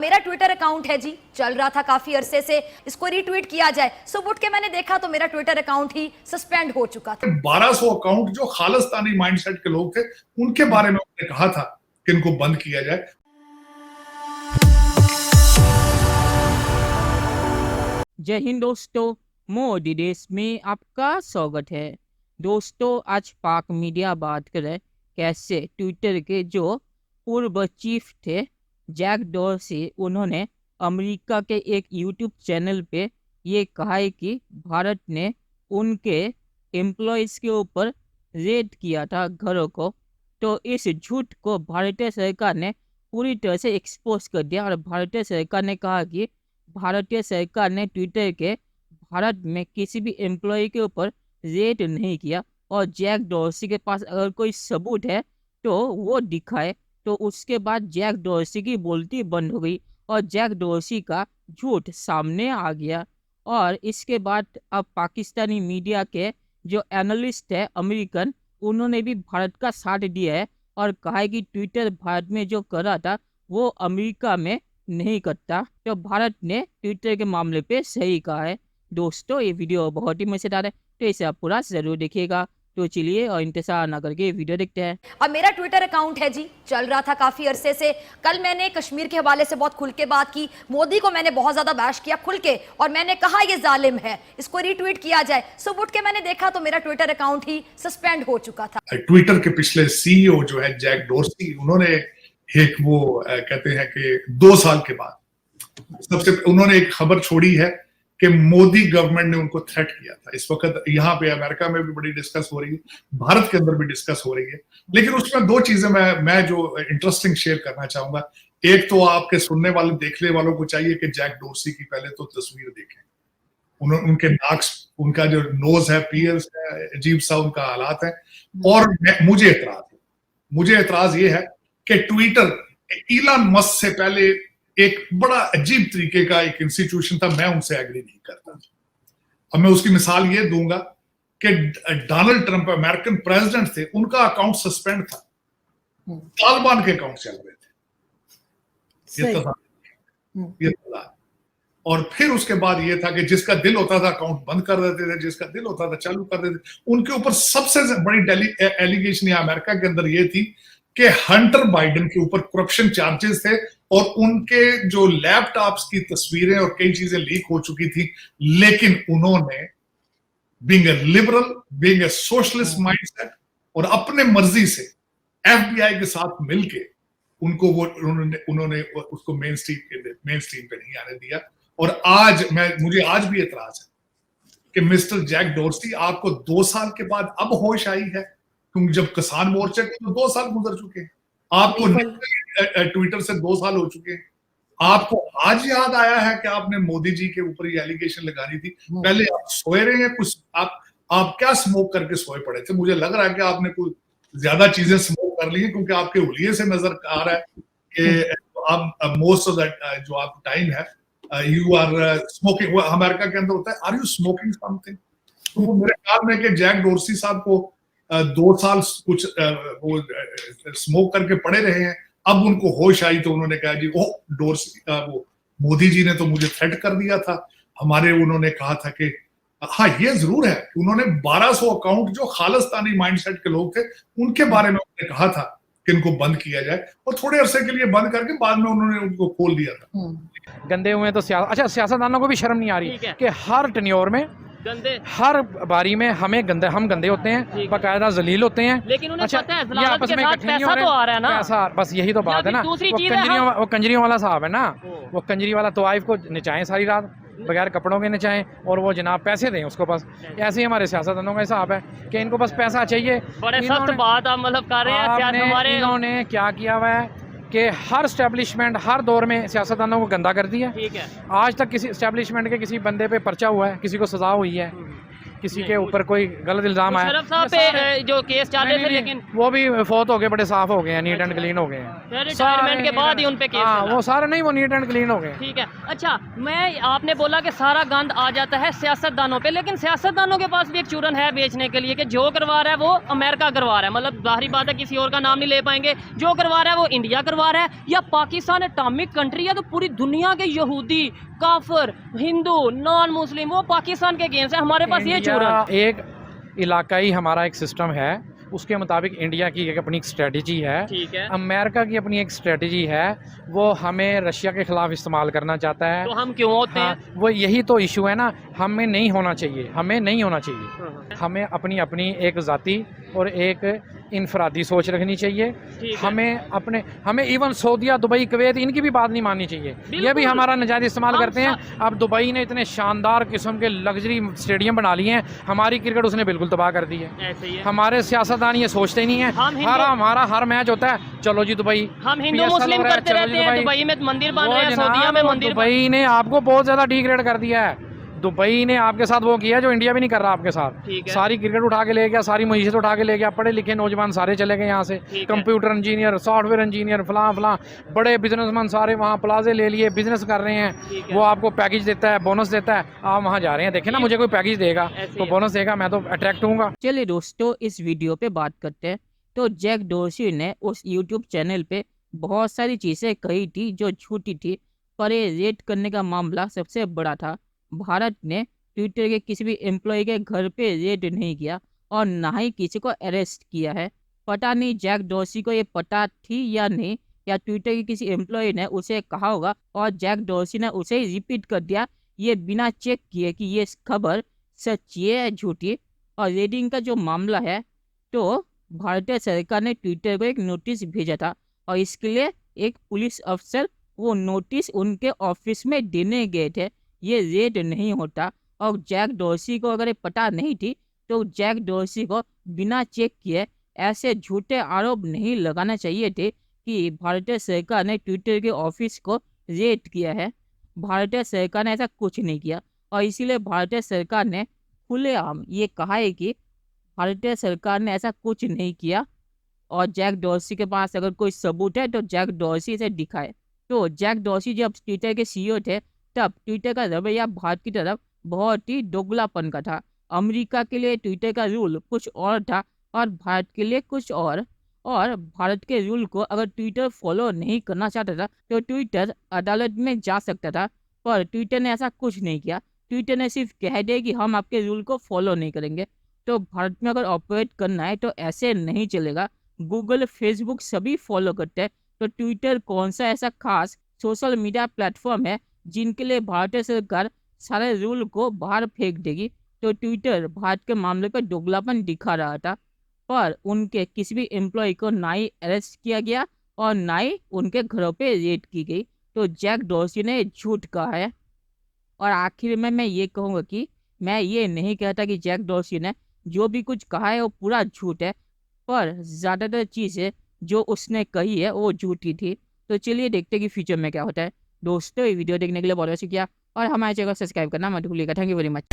मेरा Twitter account है जी, चल रहा था काफी अरसे से, इसको रीट्वीट किया जाए। सुबह उठ के मैंने देखा तो मेरा ट्विटर अकाउंट ही सस्पेंड हो चुका था। 1200 अकाउंट जो खालिस्तानी माइंडसेट के लोग थे, उनके बारे में उन्होंने कहा था कि इनको बंद किया जाए। जय हिंद दोस्तों, मोदी देश में आपका स्वागत है। दोस्तों, आज पाक मीडिया बात करें कैसे ट्विटर के जो पूर्व चीफ थे जैक डॉर्सी, उन्होंने अमेरिका के एक यूट्यूब चैनल पे ये कहा है कि भारत ने उनके एम्प्लॉयज़ के ऊपर रेड किया था घरों को। तो इस झूठ को भारतीय सरकार ने पूरी तरह से एक्सपोज कर दिया और भारतीय सरकार ने कहा कि भारतीय सरकार ने ट्विटर के भारत में किसी भी एम्प्लॉय के ऊपर रेड नहीं किया और जैक डॉर्सी के पास अगर कोई सबूत है तो वो दिखाए। तो उसके बाद जैक डॉर्सी की बोलती बंद हो गई और जैक डॉर्सी का झूठ सामने आ गया। और इसके बाद अब पाकिस्तानी मीडिया के जो एनालिस्ट है अमेरिकन, उन्होंने भी भारत का साथ दिया है और कहा है कि ट्विटर भारत में जो कर रहा था वो अमेरिका में नहीं करता। तो भारत ने ट्विटर के मामले पे सही कहा है। दोस्तों, ये वीडियो बहुत ही मजेदार है, तो इसे आप पूरा जरूर देखिएगा। तो चलिए और इंतजार ना करके वीडियो देखते हैं। अब मेरा ट्विटर अकाउंट है जी, चल रहा था काफी अरसे से। कल मैंने कश्मीर के हवाले से बहुत खुल के बात की, मोदी को मैंने बहुत ज्यादा बैश किया खुल के, और मैंने कहा ये जालिम है, इसको रीट्वीट किया जाए। सुबह उठ के मैंने देखा तो मेरा ट्विटर अकाउंट ही सस्पेंड हो चुका था। ट्विटर के पिछले सीईओ जो है जैक डॉर्सी, उन्होंने एक वो कहते हैं कि 2 साल के बाद सबसे उन्होंने एक खबर छोड़ी है कि मोदी गवर्नमेंट ने उनको थ्रेट किया था। इस वक्त यहाँ पे अमेरिका में भी बड़ी डिस्कस हो रही है, भारत के अंदर भी डिस्कस हो रही है, लेकिन उसमें 2 चीजें मैं जो इंटरेस्टिंग शेयर करना चाहूंगा। एक तो आपके सुनने वाले देखने वालों को चाहिए कि जैक डॉर्सी की पहले तो तस्वीर देखें। उनके नाक, उनका जो नोज है, पियर्स है, अजीब सा उनका हालात है। और मुझे एतराज ये है कि ट्विटर इलॉन मस्क से पहले एक बड़ा अजीब तरीके का एक इंस्टीट्यूशन था, मैं उनसे एग्री नहीं करता। अब मैं उसकी मिसाल ये दूंगा कि डोनाल्ड ट्रंप अमेरिकन प्रेसिडेंट थे, उनका अकाउंट सस्पेंड था, तालिबान के अकाउंट चल रहे थे। ये था। और फिर उसके बाद ये था कि जिसका दिल होता था अकाउंट बंद कर देते थे, जिसका दिल होता था चालू कर देते थे। उनके ऊपर सबसे बड़ी एलिगेशन अमेरिका के अंदर ये थी कि हंटर बाइडेन के ऊपर करप्शन चार्जेस थे और उनके जो लैपटॉप्स की तस्वीरें और कई चीजें लीक हो चुकी थी, लेकिन उन्होंने being a liberal, being a socialist mindset और अपने मर्जी से एफबीआई के साथ मिलके उनको वो उन्होंने उसको मेन स्ट्रीम पे नहीं आने दिया। और आज मुझे आज भी एतराज है कि मिस्टर जैक डॉर्सी, आपको 2 साल के बाद अब होश आई है, क्योंकि जब किसान मोर्चे के तो 2 साल गुजर चुके हैं, आपको ट्विटर से 2 साल हो चुके हैं, आपको आज याद आया है कि आपने मोदी जी के ऊपर ये एलिगेशन लगानी थी। पहले आप सोए रहे हैं, कुछ आप क्या स्मोक करके सोए पड़े थे? मुझे लग रहा है कि आपने कुछ ज्यादा चीजें स्मोक कर ली है, क्योंकि आपके हुलिये से नजर आ रहा है कि आप मोस्ट ऑफ दैट जो आप टाइम है यू आर स्मोकिंग। अमेरिका के अंदर होता है आर यू स्मोकिंग समथिंग। तो वो मेरे ख्याल में कि जैक डॉर्सी साहब को 2 साल कुछ वो स्मोक करके पड़े रहे हैं, अब उनको होश आई तो उन्होंने कहा जी डॉर्सी वो मोदी जी ने तो मुझे थ्रेट कर दिया था। उन्होंने कहा था कि हाँ, ये जरूर है कि उन्होंने 1200 अकाउंट जो खालिस्तानी माइंडसेट के लोग थे, उनके बारे में उन्होंने कहा था कि इनको बंद किया जाए, और थोड़े अरसे के लिए बंद करके बाद में उन्होंने उनको खोल दिया था। गंदे हुए तो सियासतदानों को भी शर्म नहीं आ रही कि हर टेन्योर में हर बारी में हम गंदे होते हैं, बाकायदा जलील होते हैं। लेकिन उन्हें पता है ये आपस में इकट्ठे नहीं हो रहे, तो आ रहा है ना, पैसा, बस यही तो बात है ना। वो कंजरियों वाला साहब है ना, वो कंजरी वाला तवाइफ को नचाएं सारी रात बगैर कपड़ों के नचाएं, और वो जनाब पैसे दें उसको। बस ऐसे ही हमारे सियासतदानों का हिसाब है कि इनको बस पैसा चाहिए। बड़े सख्त बात आप मतलब कर रहे हैं। इन्होंने क्या किया हुआ है कि हर स्टैब्लिशमेंट हर दौर में सियासतदानों को गंदा कर दिया। ठीक है, आज तक किसी स्टैब्लिशमेंट के किसी बंदे पे पर्चा हुआ है, किसी को सजा हुई है? किसी के ऊपर कोई गलत इल्ज़ाम आया। मुशर्रफ साहब पे जो केस चल रहे थे, लेकिन वो भी फौत हो गए, बड़े साफ हो गए हैं, नीट एंड क्लीन हो गए हैं। रिटायरमेंट के बाद ही उन पे केस हाँ, चला। वो सारे नहीं, वो नीट एंड क्लीन हो गए। ठीक है। अच्छा, आपने बोला कि सारा गंद आ जाता है सियासतदानों पे, लेकिन सियासतदानों के पास भी एक चूरन है बेचने के लिए कि जो करवा रहा है वो अमेरिका करवा रहा है, मतलब जाहिर बात है किसी और का नाम नहीं ले पाएंगे, जो करवा रहा है वो इंडिया करवा रहा है, या पाकिस्तान एटॉमिक कंट्री है तो पूरी दुनिया के यहूदी, काफिर, हिंदू, नॉन मुस्लिम वो पाकिस्तान के अगेंस्ट है। हमारे पास ये चूरन एक इलाकाई हमारा एक सिस्टम है, उसके मुताबिक इंडिया की एक अपनी स्ट्रेटजी है, ठीक है, अमेरिका की अपनी एक स्ट्रेटजी है, वो हमें रशिया के खिलाफ इस्तेमाल करना चाहता है। तो हम क्यों होते हैं? वो यही तो इशू है ना, हमें नहीं होना चाहिए, हमें नहीं होना चाहिए। हमें अपनी अपनी एक ज़ाती और एक इनफरादी सोच रखनी चाहिए। हमें इवन सऊदीया, दुबई, कुवैत इनकी भी बात नहीं माननी चाहिए। ये भी हमारा नजायज़ इस्तेमाल करते हैं। अब दुबई ने इतने शानदार किस्म के लग्जरी स्टेडियम बना लिए हैं, हमारी क्रिकेट उसने बिल्कुल तबाह कर दी है। ऐसे ही है। हमारे सियासतदान ये सोचते नहीं है, हमारा हर मैच होता है चलो जी दुबई, हम हिंदू मुस्लिम करते रहते हैं, दुबई में मंदिर बन रहे हैं, सऊदीया में मंदिर। दुबई ने आपको बहुत ज़्यादा डिग्रेड कर दिया है। दुबई ने आपके साथ वो किया जो इंडिया भी नहीं कर रहा आपके साथ। सारी क्रिकेट उठा के ले गया, सारी मईशत उठा के ले गया, पढ़े लिखे नौजवान सारे चले गए यहाँ से, कंप्यूटर इंजीनियर, सॉफ्टवेयर इंजीनियर, फलां बड़े बिजनेसमैन सारे वहाँ प्लाजे ले लिए, बिजनेस कर रहे हैं। वो आपको पैकेज देता है, बोनस देता है, आप वहाँ जा रहे हैं, देखे ना मुझे कोई पैकेज देगा तो बोनस देगा, मैं तो अट्रैक्ट हूँगा। चलिए दोस्तों, इस वीडियो पे बात करते हैं। तो जैक डोर्सी ने उस यूट्यूब चैनल पे बहुत सारी चीज़ें कही थी जो झूठी थी, पर ये रेट करने का मामला सबसे बड़ा था। भारत ने ट्विटर के किसी भी एम्प्लॉय के घर पे रेड नहीं किया और ना ही किसी को अरेस्ट किया है। पता नहीं जैक डोर्सी को ये पता थी या नहीं, या ट्विटर के किसी एम्प्लॉय ने उसे कहा होगा और जैक डोर्सी ने उसे ही रिपीट कर दिया, ये बिना चेक किए कि ये खबर सच्ची है या झूठी। और रेडिंग का जो मामला है, तो भारतीय सरकार ने ट्विटर को एक नोटिस भेजा था और इसके लिए एक पुलिस अफसर वो नोटिस उनके ऑफिस में देने गए थे। ये रेड नहीं होता। और जैक डोर्सी को अगर ये पता नहीं थी तो जैक डोर्सी को बिना चेक किए ऐसे झूठे आरोप नहीं लगाना चाहिए थे कि भारतीय सरकार ने ट्विटर के ऑफिस को रेड किया है। भारतीय सरकार ने ऐसा कुछ नहीं किया और इसीलिए भारतीय सरकार ने खुलेआम ये कहा है कि भारतीय सरकार ने ऐसा कुछ नहीं किया और जैक डोर्सी के पास अगर कोई सबूत है तो जैक डोर्सी इसे दिखाए। तो जैक डोर्सी जब ट्विटर के सीईओ थे तब ट्विटर का रवैया भारत की तरफ बहुत ही दोगलापन का था। अमेरिका के लिए ट्विटर का रूल कुछ और था और भारत के लिए कुछ और भारत के रूल को अगर ट्विटर फॉलो नहीं करना चाहता था तो ट्विटर अदालत में जा सकता था, पर ट्विटर ने ऐसा कुछ नहीं किया। ट्विटर ने सिर्फ कह दिया कि हम आपके रूल को फॉलो नहीं करेंगे। तो भारत में अगर ऑपरेट करना है तो ऐसे नहीं चलेगा। गूगल, फेसबुक सभी फॉलो करते हैं, तो ट्विटर कौन सा ऐसा खास सोशल मीडिया प्लेटफॉर्म है जिनके लिए भारतीय सरकार सारे रूल को बाहर फेंक देगी। तो ट्विटर भारत के मामले पर दोगलापन दिखा रहा था, पर उनके किसी भी एम्प्लॉय को ना ही अरेस्ट किया गया और ना ही उनके घरों पे रेड की गई। तो जैक डोर्सी ने झूठ कहा है। और आखिर में मैं ये कहूँगा कि मैं ये नहीं कहता कि जैक डोर्सी ने जो भी कुछ कहा है वो पूरा झूठ है, पर ज़्यादातर चीज़ें जो उसने कही है वो झूठी थी। तो चलिए देखते हैं कि फ्यूचर में क्या होता है। दोस्तों, ये वीडियो देखने के लिए बहुत बहुत शुक्रिया और हमारे चैनल को सब्सक्राइब करना मत भूलिएगा। Thank you very much.